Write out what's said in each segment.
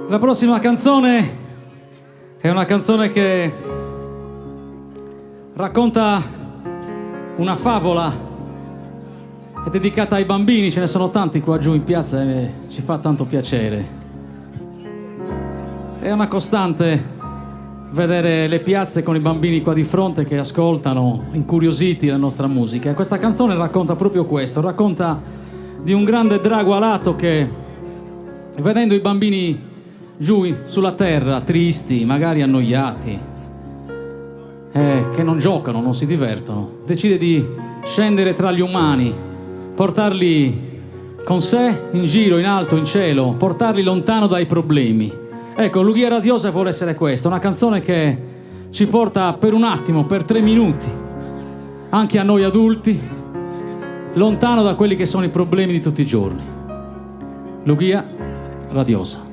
La prossima canzone è una canzone che racconta una favola, è dedicata ai bambini, ce ne sono tanti qua giù in piazza e ci fa tanto piacere. È una costante vedere le piazze con i bambini qua di fronte che ascoltano, incuriositi, la nostra musica. E questa canzone racconta proprio questo, racconta di un grande drago alato che, vedendo i bambini giù sulla terra, tristi, magari annoiati, che non giocano, non si divertono, decide di scendere tra gli umani, portarli con sé in giro, in alto, in cielo, portarli lontano dai problemi. Ecco, Lughia Radiosa vuole essere questa, una canzone che ci porta per un attimo, per 3 minuti, anche a noi adulti, lontano da quelli che sono i problemi di tutti i giorni. Lughia Radiosa.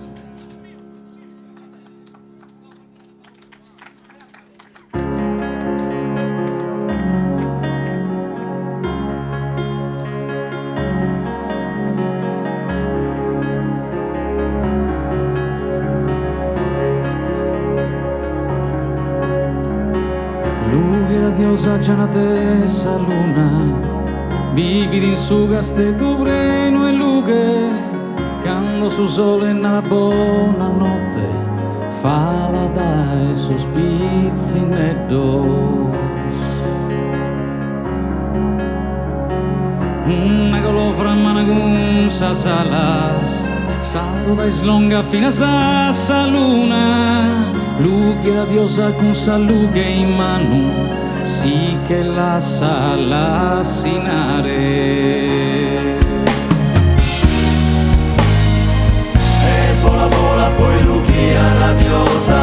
Diosa già dessa luna, vividi in suga ste dubreno e lughe, quando su sole nella buona notte, fala dai sospizi neddos. Una golofra managunsa salas, salgo da slonga fino a sa luna, Lughia Diosa con salughe in mano, sì che la sa lassinare. E vola vola poi Lughia Radiosa,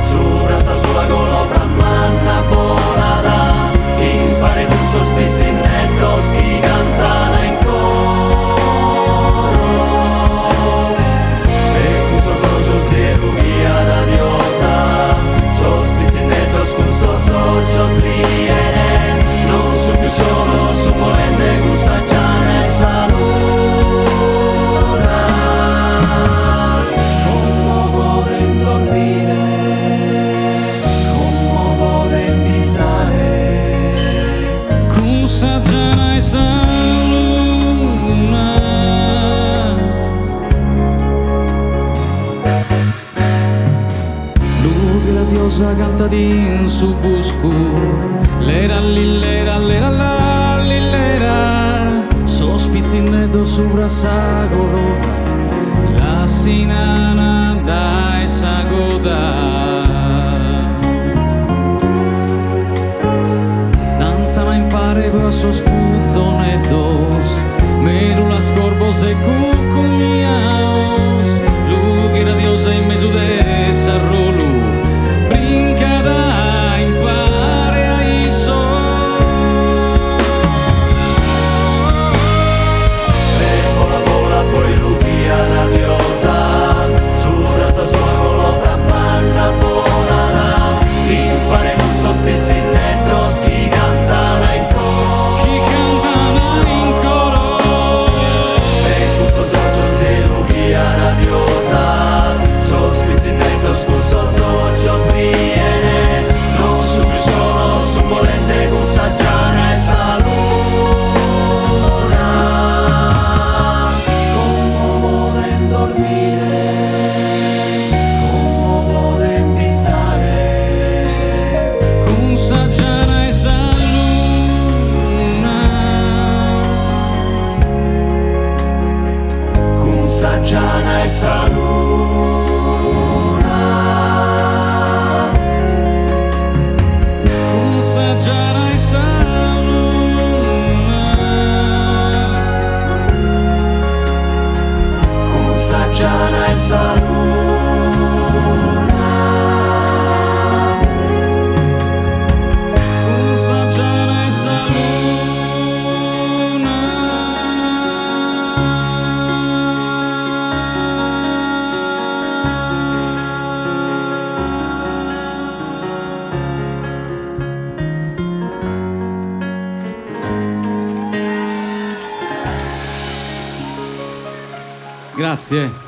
su brasa sulla golofra manna volarà, impare con sospizi nettos chi cantana in coro. E con socios di Lughia Radiosa, sospizi nettos con socios riere, non su più solo su volente gussaggiare saluna. Come poden dormire, come poden visare, gussaggiare saluna. Lughia Radiosa canta in su buscu, lera lillera lera la lillera, sospizi nedo sopra sa golofra, la sinana dai sa goda. Danzana impare a sospuzzo nedos, merula scorbos e cucugnaos, Lughia Radiosa in mesu de sarrolu, brinca da impare ai so. e vola vola poi Lughia Radiosa, su brasa sulla golofra manna volarà, impare con sospizi nettos chi cantana in coro. Grazie.